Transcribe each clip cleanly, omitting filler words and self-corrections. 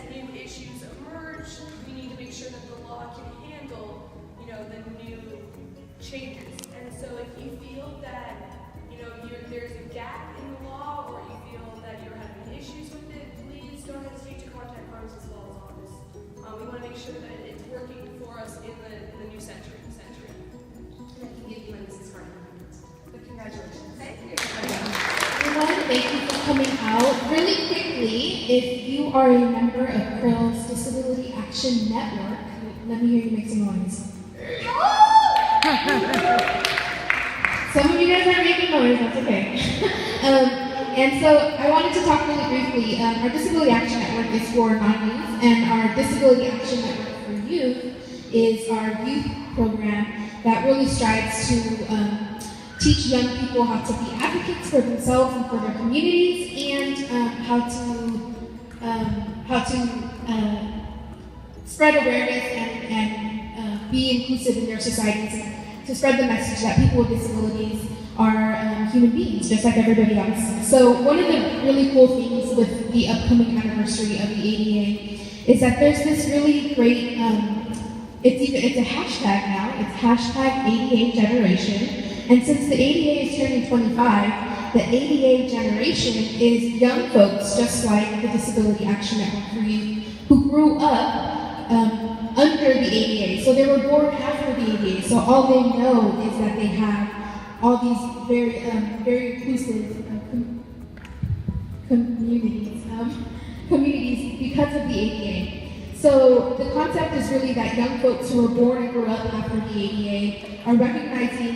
new issues emerge, we need to make sure that the law can handle, the new changes. And so if you feel that, there's a gap in the law, or you feel that you're having issues with it, please don't hesitate to contact Congressman Swalwell's office. We want to make sure that it's working for us in the new century. And I can give you Mrs. Carter. But congratulations. Thank you. Everyone, thank you for coming out. Really quickly, if you are a member of CRIL's Disability Action Network, let me hear you make some noise. Some of you guys aren't making noise, that's okay. And so I wanted to talk really briefly. Our Disability Action Network is for non-youth, and our Disability Action Network for youth is our youth program that really strives to teach young people how to be advocates for themselves and for their communities, and how to spread awareness and be inclusive in their societies, and to spread the message that people with disabilities are human beings, just like everybody else. So one of the really cool things with the upcoming anniversary of the ADA is that there's this really great, it's a hashtag now, it's hashtag ADA generation. And since the ADA is turning 25, the ADA generation is young folks, just like the Disability Action Network for Youth, who grew up under the ADA. So they were born after the ADA. So all they know is that they have all these very inclusive communities because of the ADA. So the concept is really that young folks who were born and grew up after the ADA are recognizing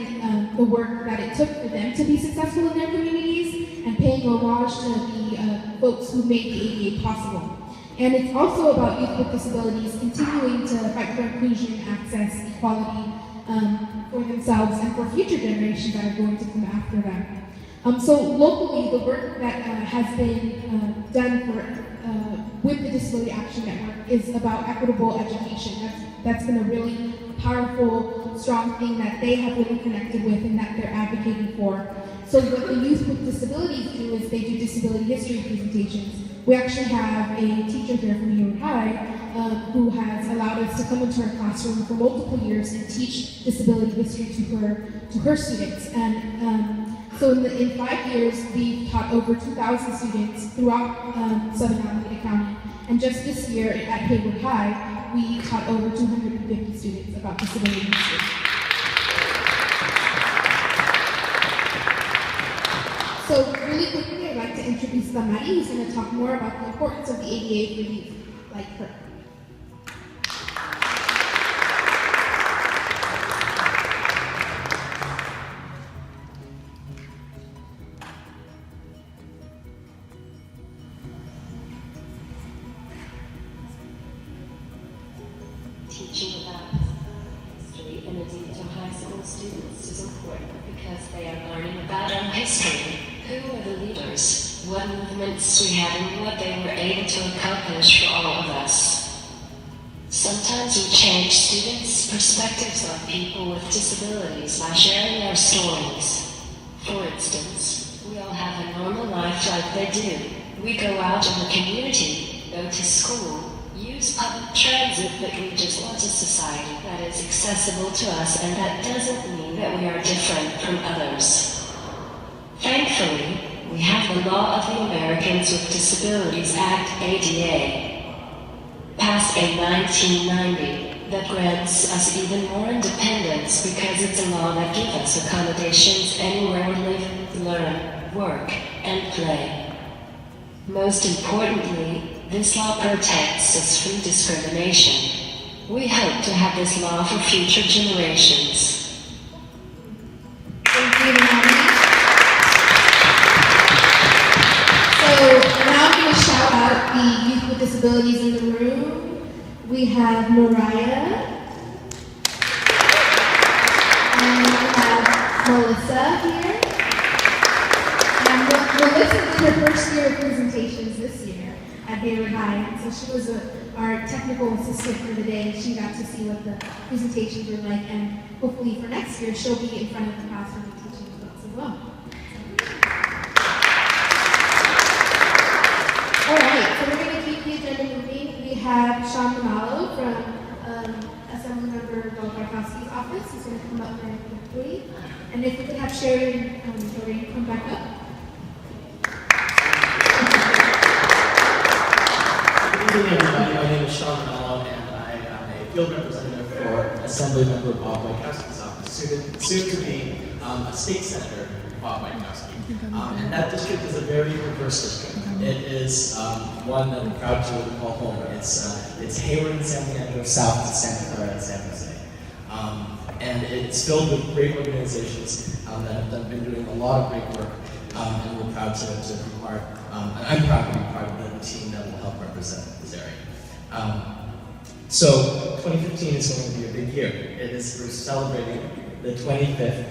the work that it took for them to be successful in their communities and paying homage to the folks who made the ADA possible. And it's also about youth with disabilities continuing to fight for inclusion, access, equality for themselves and for future generations that are going to come after them. So locally, the work that has been done with the Disability Action Network is about equitable education. That's been a really powerful, strong thing that they have really connected with and that they're advocating for. So what the youth with disabilities do is they do disability history presentations. We actually have a teacher here from Hayward High who has allowed us to come into our classroom for multiple years and teach disability history to her students. And so in 5 years, we've taught over 2,000 students throughout Southern Alameda County. And just this year at Hayward High, we taught over 250 students about disability history. So really quickly, I'd like to introduce Damary, who's going to talk more about the importance of the ADA for youth, like her. Teaching about history and indeed to high school students is important because they are learning about our history. Who were the leaders? What movements we had and what they were able to accomplish for all of us. Sometimes we change students' perspectives on people with disabilities by sharing our stories. For instance, we all have a normal life like they do. We go out in the community, go to school, use public transit, but we just want a society that is accessible to us, and that doesn't mean that we are different from others. Thankfully, we have the Law of the Americans with Disabilities Act, ADA, passed in 1990, that grants us even more independence because it's a law that gives us accommodations anywhere we live, learn, work, and play. Most importantly, this law protects us from discrimination. We hope to have this law for future generations. Thank you, Manolo. So now I'm going to shout out the youth with disabilities in the room. We have Mariah, and we have Melissa here. And Melissa did her first year of presentations this year at Hayward High, and so she was our technical assistant for the day. She got to see what the presentations were like, and hopefully for next year she'll be in front of the classroom and teaching folks as well. All right, so we're going to keep the agenda moving. We have Sean Manolo from Assemblymember Wiekowski's office. He's going to come up very quickly. And if we could have Sheri Burns come back up. Good evening, everybody. My name is Sean Manolo, and I am a field representative for Assemblymember Wiekowski's office, soon to be a state senator, Wiekowski. And that district is a very diverse district. It is one that we're proud to really call home. It's Hayward and San Leandro south to Santa Clara and San Jose. And it's filled with great organizations that have been doing a lot of great work. And we're proud to be part, I'm proud to be part of the team that will help represent this area. So 2015 is going to be a big year. We're celebrating the 25th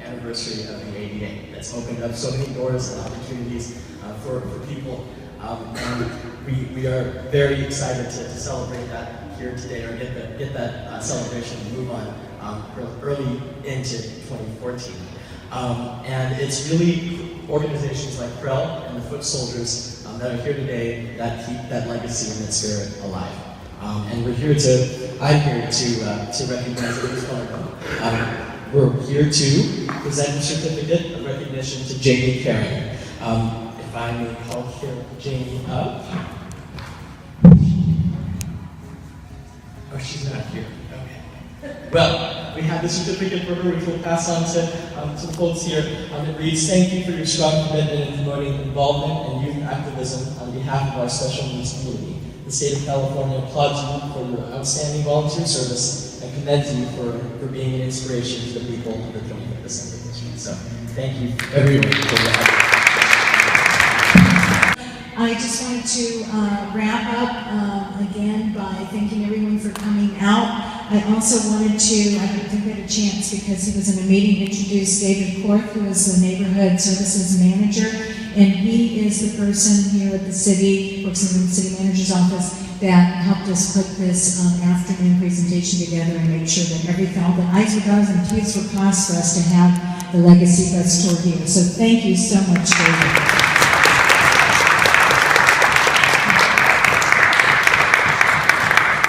anniversary of the ADA. It's opened up so many doors and opportunities for people. And we are very excited to celebrate that here today, or get that celebration and move on early into 2014. And it's really organizations like CRIL and the Foot Soldiers that are here today that keep that legacy and that spirit alive. And I'm here to recognize it. We're here to present a certificate of recognition to Jamie Caring. If I may call Jamie up. Oh, she's not here. Okay. Well, we have the certificate for her, which we'll pass on to the folks here. It reads, "Thank you for your strong commitment in promoting involvement and youth activism on behalf of our special needs community. The state of California applauds you for your outstanding volunteer service and commends you for being an inspiration to the people of the 25th Assembly District." So, thank you everyone for that. I just wanted to wrap up again by thanking everyone for coming out. I also wanted to, I didn't get a chance because he was in a meeting, introduce David Korth, who is the Neighborhood Services Manager, and he is the person here at the city, works in the city manager's office, that helped us put this afternoon presentation together and make sure that all the I's were dotted and T's were crossed for us to have the Legacy Bus Tour here. So thank you so much, David.